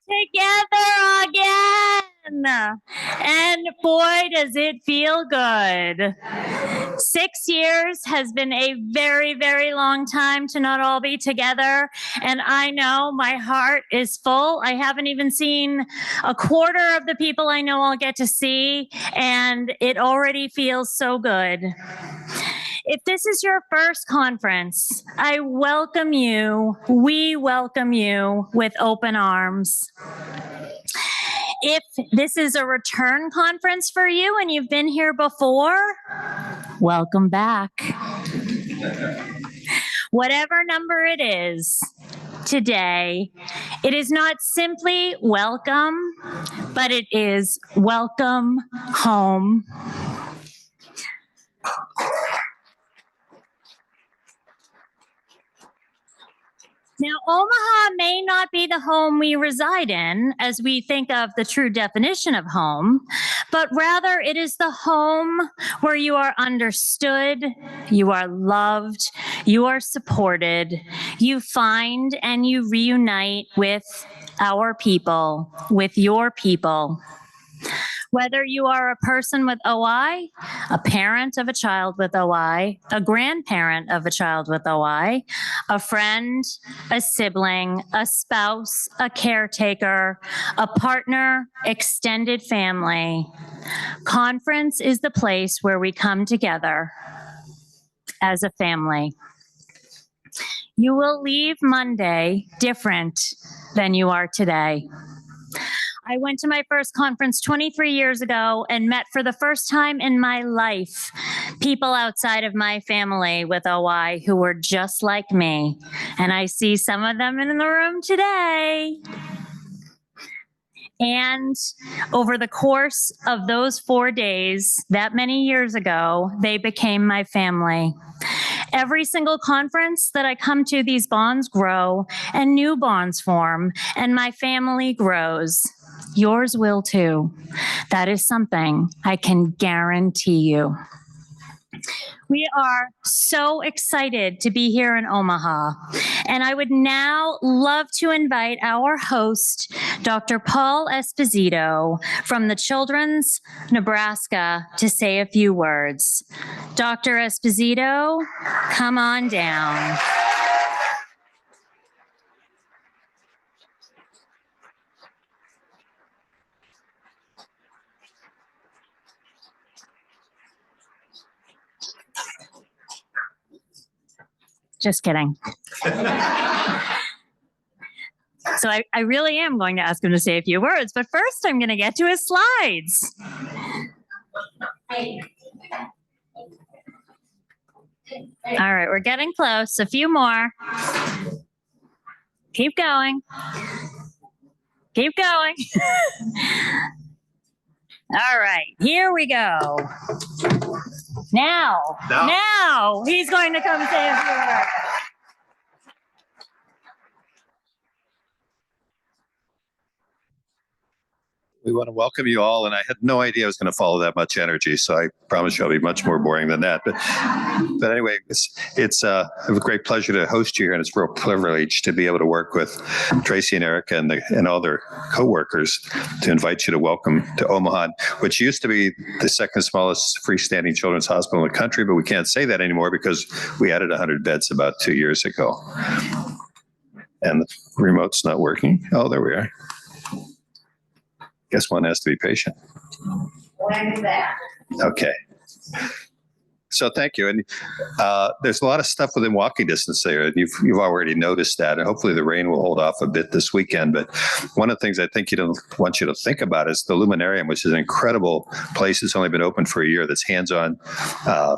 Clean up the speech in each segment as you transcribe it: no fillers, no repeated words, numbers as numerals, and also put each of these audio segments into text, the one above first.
together again. And boy, does it feel good. 6 years has been a very, very long time to not all be together. And I know my heart is full. I haven't even seen a quarter of the people I know I'll get to see, and it already feels so good. If this is your first conference, I welcome you. We welcome you with open arms. If this is a return conference for you and you've been here before, welcome back. Whatever number it is today, it is not simply welcome, but it is welcome home. Now, Omaha may not be the home we reside in as we think of the true definition of home, but rather it is the home where you are understood, you are loved, you are supported, you find and you reunite with our people, with your people. Whether you are a person with OI, a parent of a child with OI, a grandparent of a child with OI, a friend, a sibling, a spouse, a caretaker, a partner, extended family, conference is the place where we come together as a family. You will leave Monday different than you are today. I went to my first conference 23 years ago and met for the first time in my life people outside of my family with OI who were just like me. And I see some of them in the room today. And over the course of those 4 days, that many years ago, they became my family. Every single conference that I come to, these bonds grow and new bonds form, and my family grows. Yours will too. That is something I can guarantee you. We are so excited to be here in Omaha, and I would now love to invite our host, Dr. Paul Esposito from the Children's Nebraska, to say a few words. Dr. Esposito, come on down. Just kidding. So I really am going to ask him to say a few words, but first I'm going to get to his slides. All right, we're getting close. A few more. Keep going. Keep going. All right, here we go. Now, he's going to come say a few words. We want to welcome you all, and I had no idea I was going to follow that much energy, so I promise you I'll be much more boring than that. But anyway, it's a great pleasure to host you here, and it's a real privilege to be able to work with Tracy and Erica and all their co-workers to invite you to welcome to Omaha, which used to be the second smallest freestanding children's hospital in the country, but we can't say that anymore because we added 100 beds about 2 years ago. And the remote's not working. Oh, there we are. Guess one has to be patient. When that. Okay. So thank you. And there's a lot of stuff within walking distance there. And you've already noticed that. And hopefully the rain will hold off a bit this weekend. But one of the things I think want you to think about is the Luminarium, which is an incredible place. It's only been open for a year. That's hands-on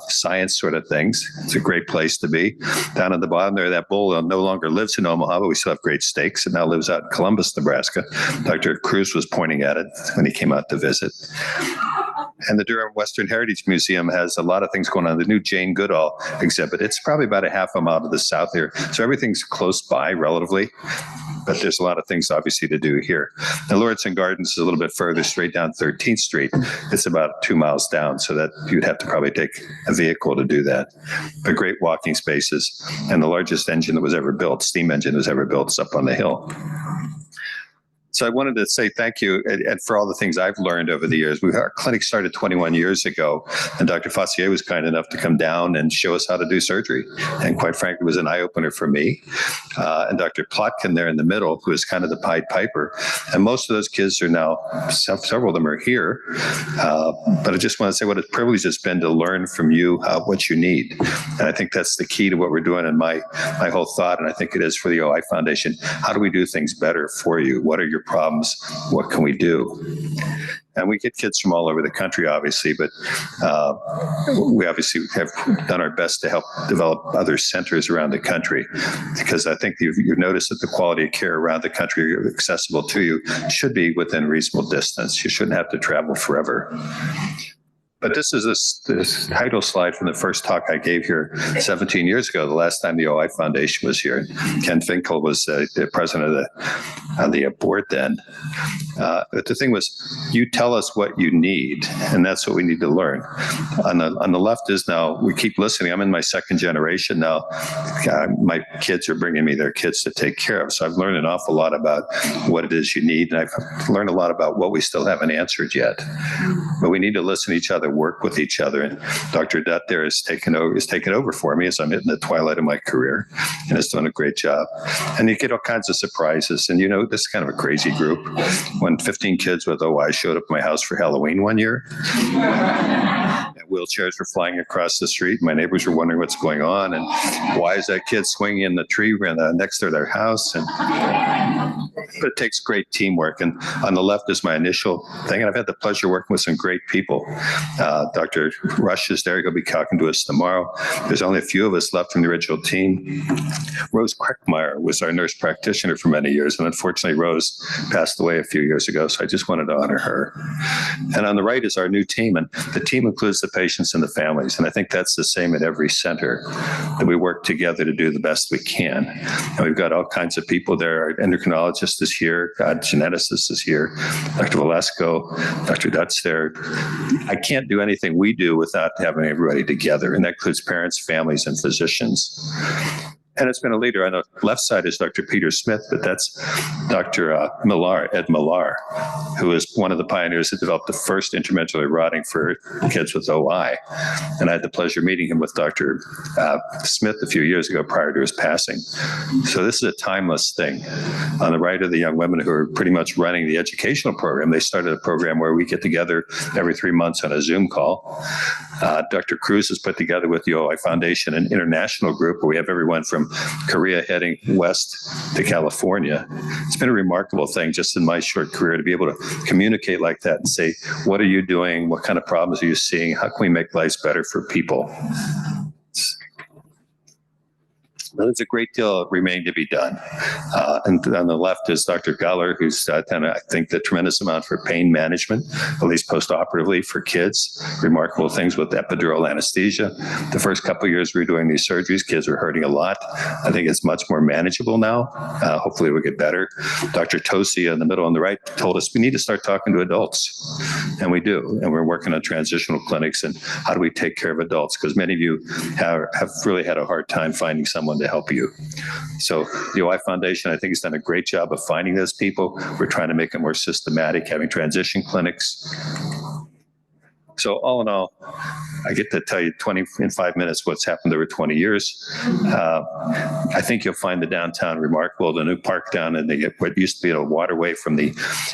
science sort of things. It's a great place to be. Down at the bottom there, that bull no longer lives in Omaha, but we still have great steaks. It now lives out in Columbus, Nebraska. Dr. Cruz was pointing at it when he came out to visit. And the Durham Western Heritage Museum has a lot of things going on. The new Jane Goodall exhibit, it's probably about a half a mile to the south here. So everything's close by relatively, but there's a lot of things obviously to do here. And Lauritsen Gardens is a little bit further, straight down 13th Street. It's about 2 miles down, so that you'd have to probably take a vehicle to do that. But great walking spaces. And the largest engine that was ever built, steam engine that was ever built, is up on the hill. So I wanted to say thank you and for all the things I've learned over the years. Our clinic started 21 years ago, and Dr. Fossier was kind enough to come down and show us how to do surgery. And quite frankly, it was an eye-opener for me. And Dr. Plotkin there in the middle, who is kind of the Pied Piper. And most of those kids are now, several of them are here. But I just want to say what a privilege it's been to learn from you what you need. And I think that's the key to what we're doing in my whole thought, and I think it is for the OI Foundation. How do we do things better for you? What are your problems? What can we do? And we get kids from all over the country, obviously, but we obviously have done our best to help develop other centers around the country, because I think you've noticed that the quality of care around the country accessible to you should be within reasonable distance. You shouldn't have to travel forever. But this is this title slide from the first talk I gave here 17 years ago, the last time the OI Foundation was here. Ken Finkel was the president of the board then. But the thing was, you tell us what you need, and that's what we need to learn. On the left is now, we keep listening. I'm in my second generation now. My kids are bringing me their kids to take care of. So I've learned an awful lot about what it is you need, and I've learned a lot about what we still haven't answered yet. But we need to listen to each other, work with each other, and Dr. Dutt there is taken over for me as I'm hitting the twilight of my career, and is doing a great job. And you get all kinds of surprises, and this is kind of a crazy group. When 15 kids with OI showed up at my house for Halloween one year, wheelchairs were flying across the street. My neighbors were wondering what's going on, and why is that kid swinging in the tree next to their house? But it takes great teamwork. And on the left is my initial thing, and I've had the pleasure of working with some great people. Dr. Rush is there. He'll be talking to us tomorrow. There's only a few of us left from the original team. Rose Kreckmeyer was our nurse practitioner for many years, and unfortunately Rose passed away a few years ago, so I just wanted to honor her. And on the right is our new team, and the team includes the patients and the families, and I think that's the same at every center, that we work together to do the best we can. And we've got all kinds of people there. Our endocrinologist is here, our geneticist is here, Dr. Velasco, Dr. Dutt's there. I can't do anything we do without having everybody together, and that includes parents, families, and physicians. And it's been a leader. On the left side is Dr. Peter Smith, but that's Dr. Ed Millar, who is one of the pioneers that developed the first intramedullary rodding for kids with OI. And I had the pleasure of meeting him with Dr. Smith a few years ago prior to his passing. So this is a timeless thing. On the right are the young women who are pretty much running the educational program. They started a program where we get together every 3 months on a Zoom call. Dr. Cruz has put together with the OI Foundation an international group where we have everyone from Korea heading west to California. It's been a remarkable thing just in my short career to be able to communicate like that and say, what are you doing? What kind of problems are you seeing? How can we make lives better for people? There's a great deal remaining to be done. And on the left is Dr. Galler, who's done, I think, the tremendous amount for pain management, at least post-operatively for kids. Remarkable things with epidural anesthesia. The first couple of years we were doing these surgeries, kids were hurting a lot. I think it's much more manageable now. Hopefully it will get better. Dr. Tosi in the middle on the right told us we need to start talking to adults. And we do. And we're working on transitional clinics and how do we take care of adults? Because many of you have really had a hard time finding someone to help you. So the OI Foundation, I think, has done a great job of finding those people. We're trying to make it more systematic, having transition clinics. So all in all, I get to tell you in 5 minutes what's happened over 20 years. I think you'll find the downtown remarkable. The new park down in what used to be a waterway from the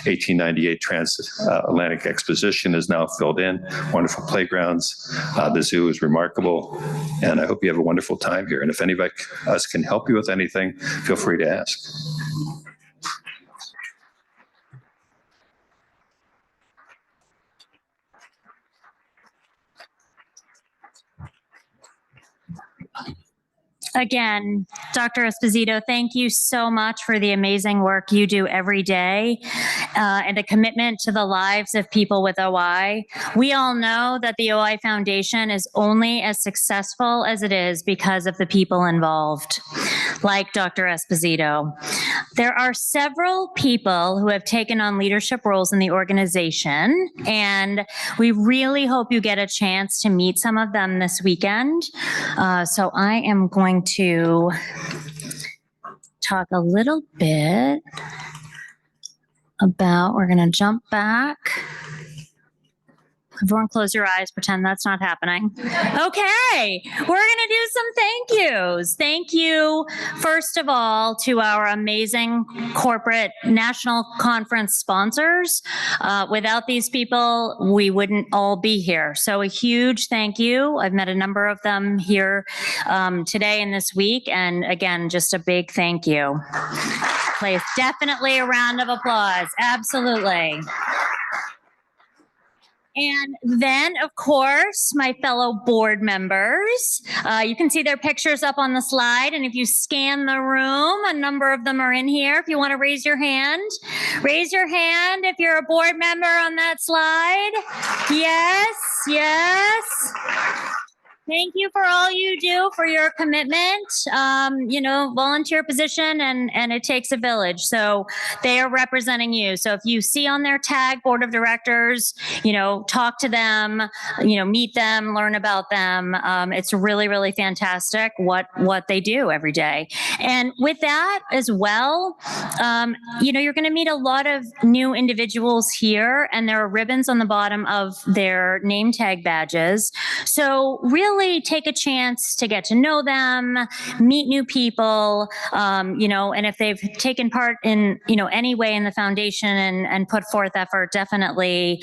1898 Transatlantic Exposition is now filled in. Wonderful playgrounds. The zoo is remarkable. And I hope you have a wonderful time here. And if anybody else can help you with anything, feel free to ask. Again, Dr. Esposito, thank you so much for the amazing work you do every day and the commitment to the lives of people with OI. We all know that the OI Foundation is only as successful as it is because of the people involved, like Dr. Esposito. There are several people who have taken on leadership roles in the organization, and we really hope you get a chance to meet some of them this weekend. So I am going to talk a little bit we're going to jump back. Everyone close your eyes, pretend that's not happening. Okay, we're going to do some thank yous. Thank you, first of all, to our amazing corporate national conference sponsors. Without these people, we wouldn't all be here. So a huge thank you. I've met a number of them here today and this week. And again, just a big thank you. Please, definitely a round of applause. Absolutely. And then, of course, my fellow board members. You can see their pictures up on the slide. And if you scan the room, a number of them are in here. If you want to raise your hand if you're a board member on that slide. Yes, yes. Thank you for all you do, for your commitment, volunteer position, and it takes a village. So they are representing you. So if you see on their tag board of directors, talk to them, meet them, learn about them. It's really, really fantastic what they do every day. And with that as well, you're going to meet a lot of new individuals here, and there are ribbons on the bottom of their name tag badges. So really take a chance to get to know them, meet new people, and if they've taken part in, any way in the foundation and put forth effort, definitely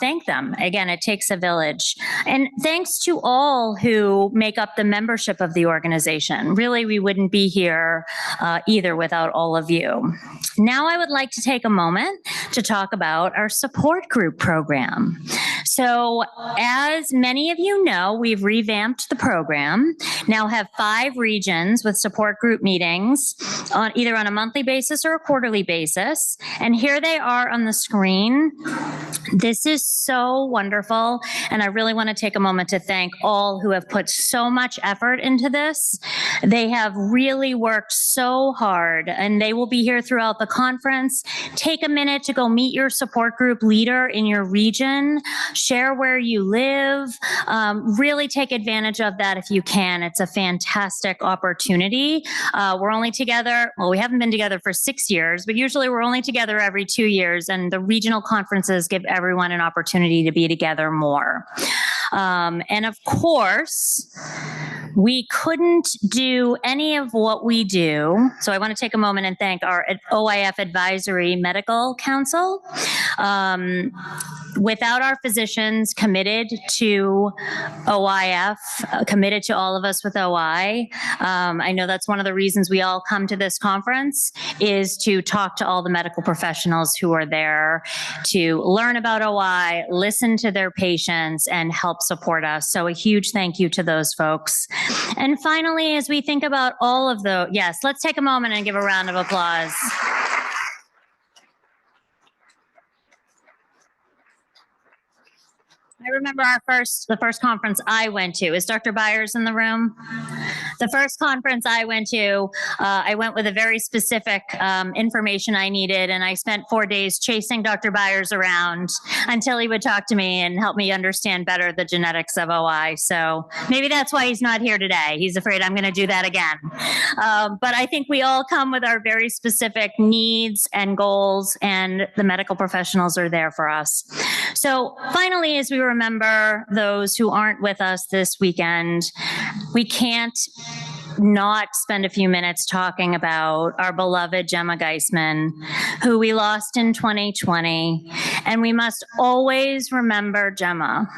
thank them. Again, it takes a village. And thanks to all who make up the membership of the organization. Really, we wouldn't be here either without all of you. Now I would like to take a moment to talk about our support group program. So as many of you know, we've revamped the program, now have 5 regions with support group meetings either on a monthly basis or a quarterly basis. And here they are on the screen. This is so wonderful. And I really want to take a moment to thank all who have put so much effort into this. They have really worked so hard, and they will be here throughout the conference. Take a minute to go meet your support group leader in your region, share where you live, really take advantage of that if you can. It's a fantastic opportunity. We're only together, we haven't been together for 6 years, but usually we're only together every 2 years, and the regional conferences give everyone an opportunity to be together more. And of course, we couldn't do any of what we do. So I want to take a moment and thank our OIF Advisory Medical Council. Without our physicians committed to OIF, committed to all of us with OI, I know that's one of the reasons we all come to this conference, is to talk to all the medical professionals who are there to learn about OI, listen to their patients, and help support us. So a huge thank you to those folks. And finally, as we think about all of yes, let's take a moment and give a round of applause. I remember the first conference I went to. Is Dr. Byers in the room? The first conference I went to, I went with a very specific information I needed, and I spent 4 days chasing Dr. Byers around until he would talk to me and help me understand better the genetics of OI. So maybe that's why he's not here today. He's afraid I'm going to do that again. But I think we all come with our very specific needs and goals, and the medical professionals are there for us. So finally, as we remember those who aren't with us this weekend, we can't not spend a few minutes talking about our beloved Gemma Geisman, who we lost in 2020. And we must always remember Gemma.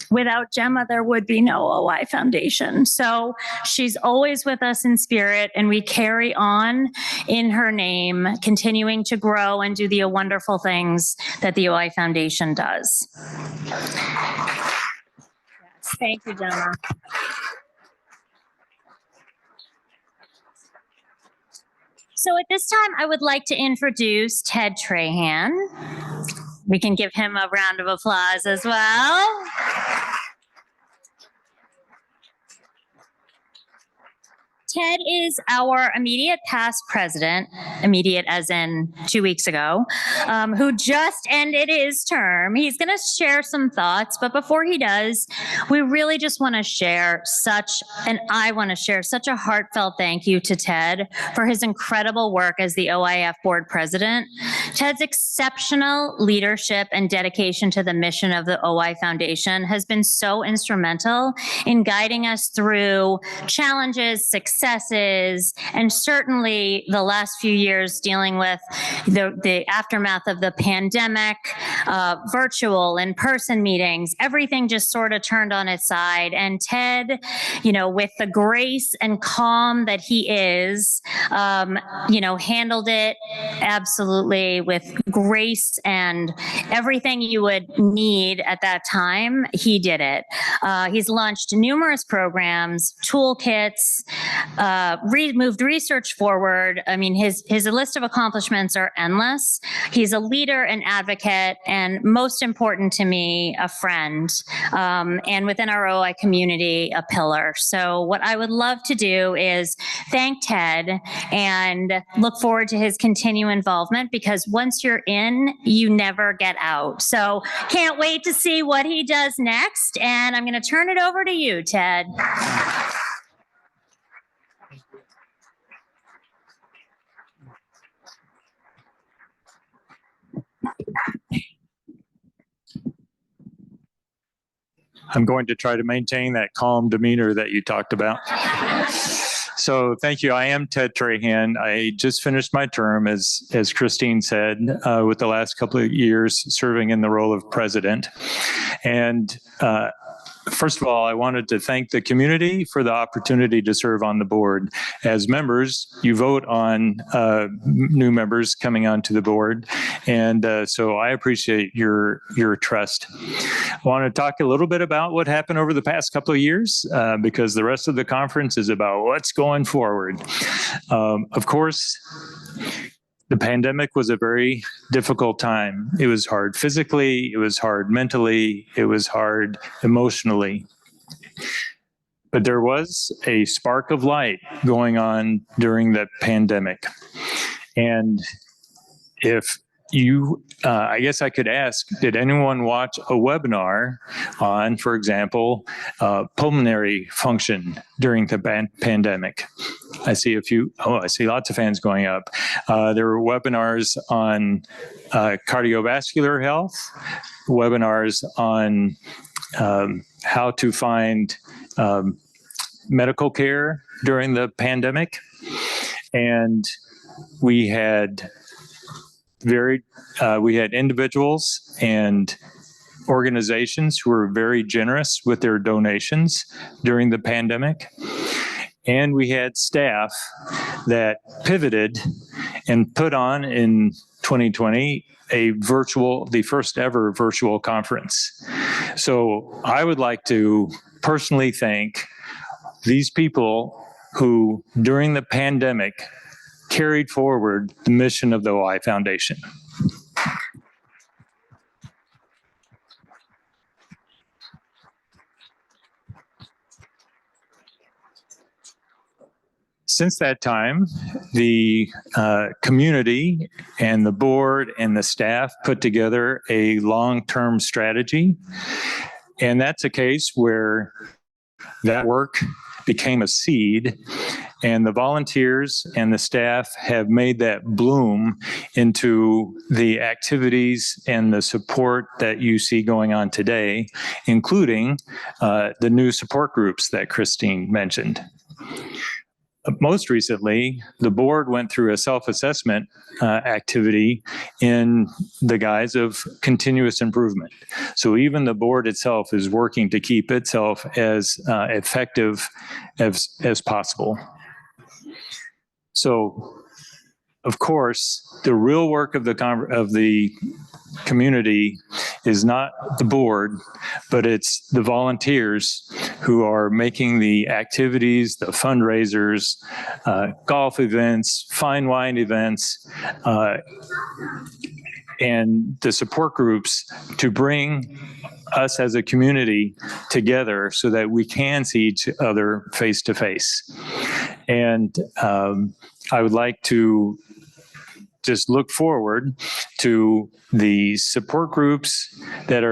Without Gemma, there would be no OI Foundation. So she's always with us in spirit, and we carry on in her name, continuing to grow and do the wonderful things that the OI Foundation does. Yes, thank you, Gemma. So at this time, I would like to introduce Ted Trahan. We can give him a round of applause as well. Ted is our immediate past president, immediate as in 2 weeks ago, who just ended his term. He's going to share some thoughts, but before he does, we really just want to share I want to share such a heartfelt thank you to Ted for his incredible work as the OIF board president. Ted's exceptional leadership and dedication to the mission of the OI Foundation has been so instrumental in guiding us through challenges, successes, and certainly the last few years dealing with the aftermath of the pandemic, virtual, in-person meetings, everything just sort of turned on its side. And Ted, with the grace and calm that he is, handled it absolutely with grace and everything you would need at that time. He did it. He's launched numerous programs, toolkits, moved research forward. I mean, his list of accomplishments are endless. He's a leader, an advocate, and most important to me, a friend. And within our OI community, a pillar. So what I would love to do is thank Ted and look forward to his continued involvement, because once you're in, you never get out. So can't wait to see what he does next. And I'm going to turn it over to you, Ted. I'm going to try to maintain that calm demeanor that you talked about. So thank you. I am Ted Trahan. I just finished my term, as Christine said, with the last couple of years serving in the role of president. And first of all, I wanted to thank the community for the opportunity to serve on the board. As members, you vote on new members coming onto the board. And so I appreciate your trust. I want to talk a little bit about what happened over the past couple of years, because the rest of the conference is about what's going forward. Of course, the pandemic was a very difficult time. It was hard physically, it was hard mentally, it was hard emotionally. But there was a spark of light going on during the pandemic. And if you, I guess I could ask, did anyone watch a webinar on, for example, pulmonary function during the pandemic? I see I see lots of hands going up. There were webinars on cardiovascular health, webinars on how to find medical care during the pandemic. And we had individuals and organizations who were very generous with their donations during the pandemic. And we had staff that pivoted and put on in 2020 the first ever virtual conference. So I would like to personally thank these people who, during the pandemic, carried forward the mission of the OI Foundation. Since that time, the community and the board and the staff put together a long-term strategy. And that's a case where that work became a seed, and the volunteers and the staff have made that bloom into the activities and the support that you see going on today, including the new support groups that Christine mentioned. Most recently, the board went through a self-assessment activity in the guise of continuous improvement. So even the board itself is working to keep itself as effective as possible. So, of course, the real work of the community is not the board, but it's the volunteers who are making the activities, the fundraisers, golf events, fine wine events, and the support groups to bring us as a community together so that we can see each other face to face. And I would like to just look forward to the support groups that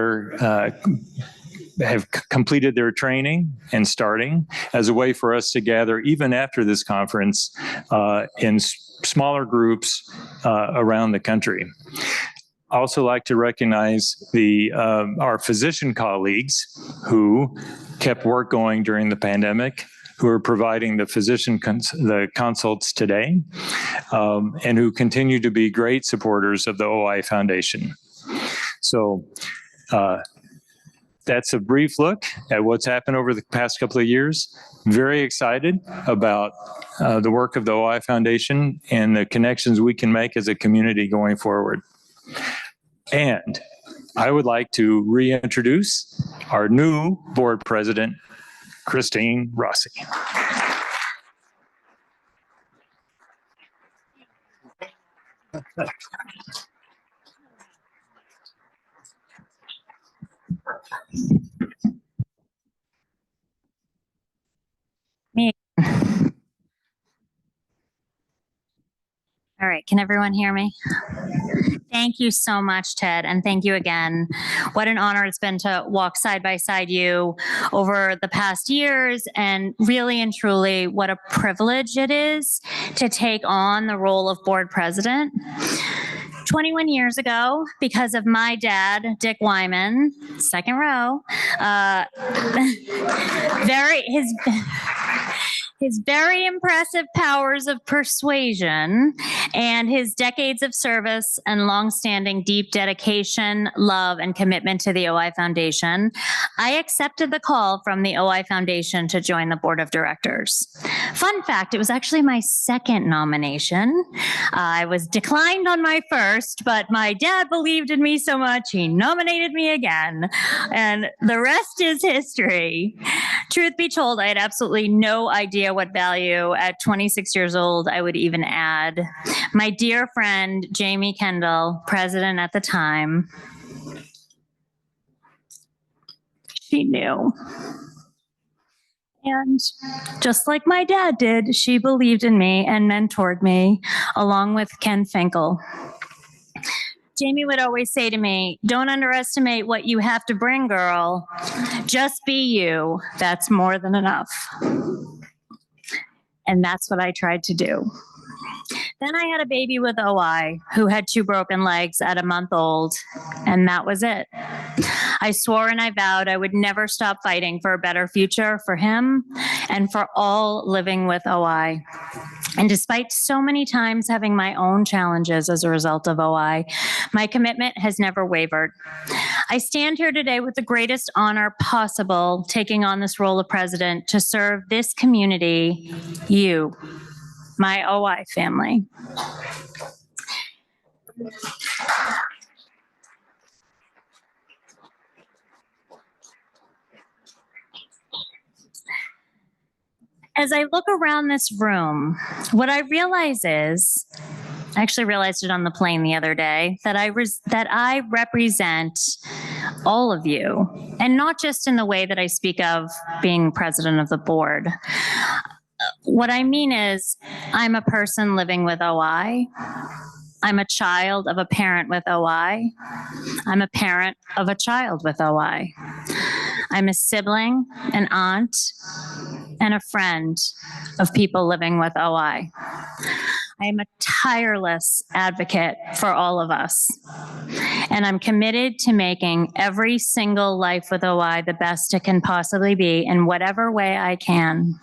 have completed their training and starting as a way for us to gather, even after this conference, in smaller groups around the country. I also like to recognize our physician colleagues who kept work going during the pandemic, who are providing the consults today, and who continue to be great supporters of the OI Foundation. So that's a brief look at what's happened over the past couple of years. Very excited about the work of the OI Foundation and the connections we can make as a community going forward. And I would like to reintroduce our new board president, Christine Rossi. Me. All right, can everyone hear me? Thank you so much, Ted, and thank you again. What an honor it's been to walk side by side you over the past years, and really and truly what a privilege it is to take on the role of board president. 21 years ago, because of my dad, Dick Wyman, second row, his very impressive powers of persuasion and his decades of service and longstanding deep dedication, love, and commitment to the OI Foundation, I accepted the call from the OI Foundation to join the board of directors. Fun fact, it was actually my second nomination. I was declined on my first, but my dad believed in me so much, he nominated me again. And the rest is history. Truth be told, I had absolutely no idea what value at 26 years old I would even add. My dear friend, Jamie Kendall, president at the time, she knew. And just like my dad did, she believed in me and mentored me, along with Ken Finkel. Jamie would always say to me, "Don't underestimate what you have to bring, girl. Just be you. That's more than enough." And that's what I tried to do. Then I had a baby with OI who had 2 broken legs at a month old, and that was it. I swore and I vowed I would never stop fighting for a better future for him and for all living with OI. And despite so many times having my own challenges as a result of OI, my commitment has never wavered. I stand here today with the greatest honor possible, taking on this role of president to serve this community, you, my OI family. As I look around this room, what I realize is, I actually realized it on the plane the other day, that I represent all of you, and not just in the way that I speak of being president of the board. What I mean is, I'm a person living with OI. I'm a child of a parent with OI. I'm a parent of a child with OI. I'm a sibling, an aunt, and a friend of people living with OI. I am a tireless advocate for all of us, and I'm committed to making every single life with OI the best it can possibly be in whatever way I can.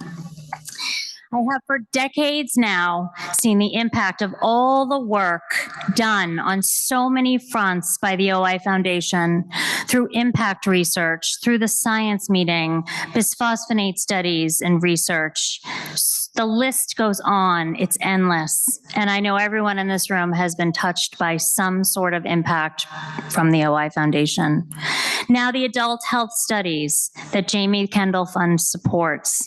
I have for decades now seen the impact of all the work done on so many fronts by the OI Foundation through impact research, through the science meeting, bisphosphonate studies and research. The list goes on, it's endless. And I know everyone in this room has been touched by some sort of impact from the OI Foundation. Now the adult health studies that Jamie Kendall Fund supports.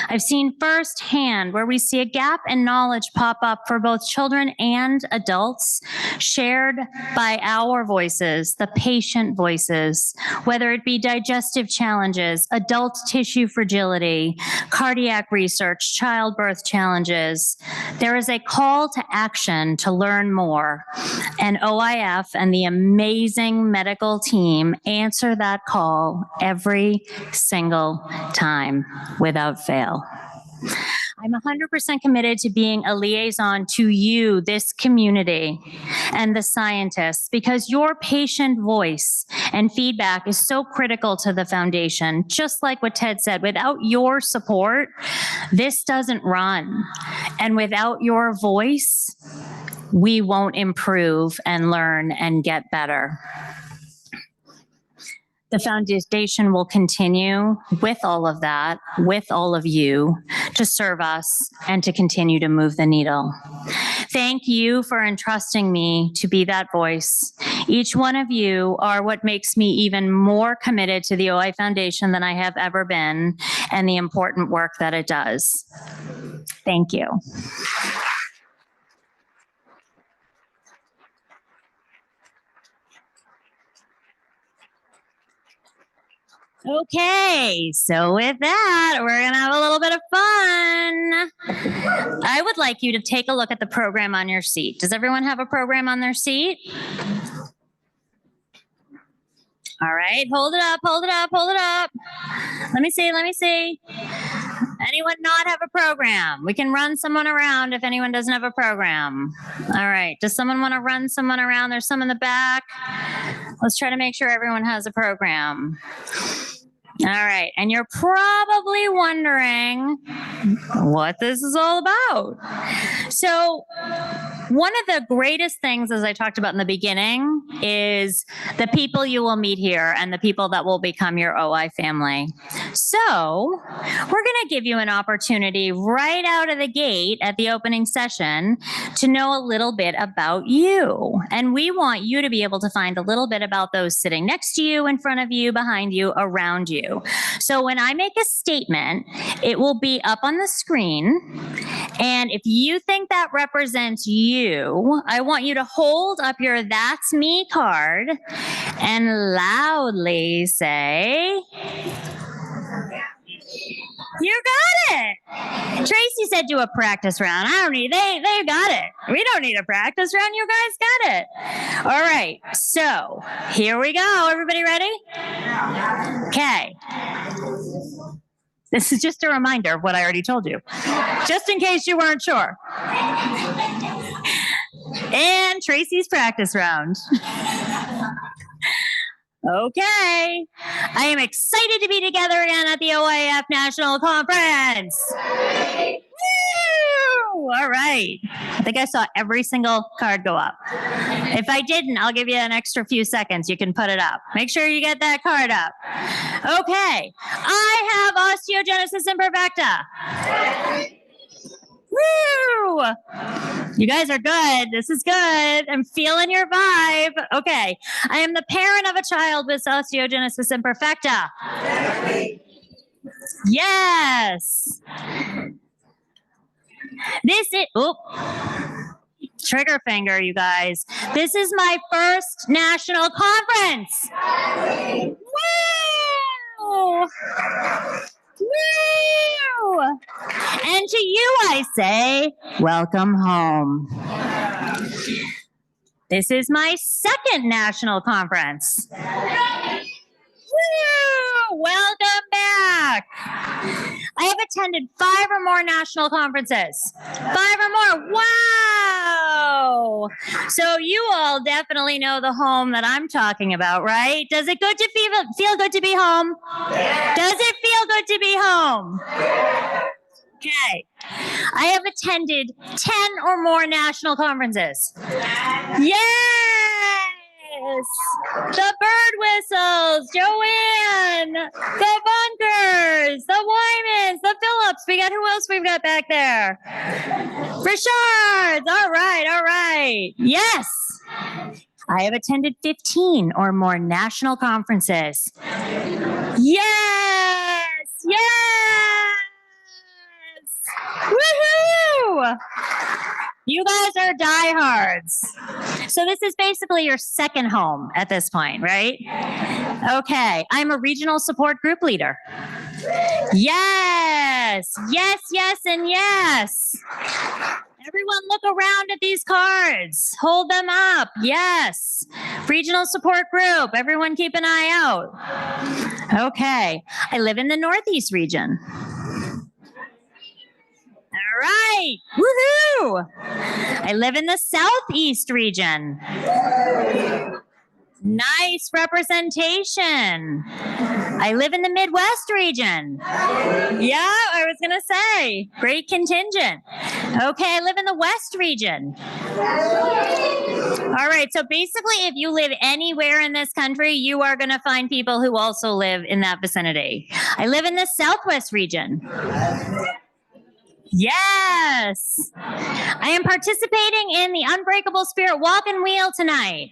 I've seen firsthand firsthand where we see a gap in knowledge pop up for both children and adults, shared by our voices, the patient voices, whether it be digestive challenges, adult tissue fragility, cardiac research, childbirth challenges. There is a call to action to learn more, and OIF and the amazing medical team answer that call every single time without fail. I'm 100% committed to being a liaison to you, this community, and the scientists, because your patient voice and feedback is so critical to the foundation. Just like what Ted said, without your support, this doesn't run. And without your voice, we won't improve and learn and get better. The foundation will continue with all of that, with all of you, to serve us and to continue to move the needle. Thank you for entrusting me to be that voice. Each one of you are what makes me even more committed to the OI Foundation than I have ever been, and the important work that it does. Thank you. Okay, so with that, we're going to have a little bit of fun. I would like you to take a look at the program on your seat. Does everyone have a program on their seat? All right, hold it up, hold it up, hold it up. Let me see, let me see. Anyone not have a program? We can run someone around if anyone doesn't have a program. All right, does someone want to run someone around? There's some in the back. Let's try to make sure everyone has a program. All right, and you're probably wondering what this is all about. So one of the greatest things, as I talked about in the beginning, is the people you will meet here and the people that will become your OI family. So we're going to give you an opportunity right out of the gate at the opening session to know a little bit about you. And we want you to be able to find a little bit about those sitting next to you, in front of you, behind you, around you. So when I make a statement, it will be up on the screen. And if you think that represents you, I want you to hold up your "That's Me" card and loudly say, "You got it." Tracy said do a practice round. I don't need, they got it. We don't need a practice round. You guys got it. All right. So here we go. Everybody ready? Okay. This is just a reminder of what I already told you, just in case you weren't sure. And Tracy's practice round. Okay. I am excited to be together again at the OIF National Conference. Woo! All right. I think I saw every single card go up. If I didn't, I'll give you an extra few seconds. You can put it up. Make sure you get that card up. Okay. I have Osteogenesis Imperfecta. Woo! You guys are good. This is good. I'm feeling your vibe. Okay. I am the parent of a child with Osteogenesis Imperfecta. Yes. This is, trigger finger, you guys. This is my first national conference. Woo! Woo! And to you, I say, welcome home. This is my second national conference. Woo! Welcome back. I have attended 5 or more national conferences. 5 or more. Wow. So you all definitely know the home that I'm talking about, right? Does it good to feel good to be home? Yeah. Does it feel good to be home? Yeah. Okay. I have attended 10 or more national conferences. Yes. The bird whistles, Joanne, the Bunkers, the Wymans, the Phillips. We got, who else we've got back there? Richards. All right, all right. Yes. I have attended 15 or more national conferences. Yes, yes. Woohoo! You guys are diehards. So this is basically your second home at this point, right? Okay, I'm a regional support group leader. Yes, yes, yes, and yes. Everyone look around at these cards. Hold them up. Yes. Regional support group. Everyone keep an eye out. Okay, I live in the Northeast region. All right. Woohoo! I live in the Southeast region. Nice representation. I live in the Midwest region. Yeah, I was going to say, great contingent. Okay, I live in the West region. All right, so basically, if you live anywhere in this country, you are going to find people who also live in that vicinity. I live in the Southwest region. Yes. I am participating in the Unbreakable Spirit Walk and Wheel tonight.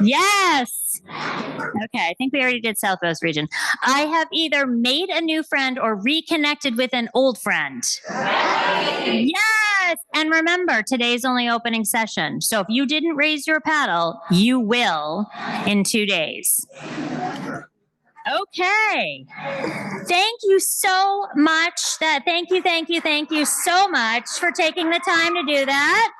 Yes. Okay, I think we already did Southwest region. I have either made a new friend or reconnected with an old friend. Yes. And remember, today's only opening session. So if you didn't raise your paddle, you will in 2 days. Okay. Thank you so much. Thank you so much for taking the time to do that.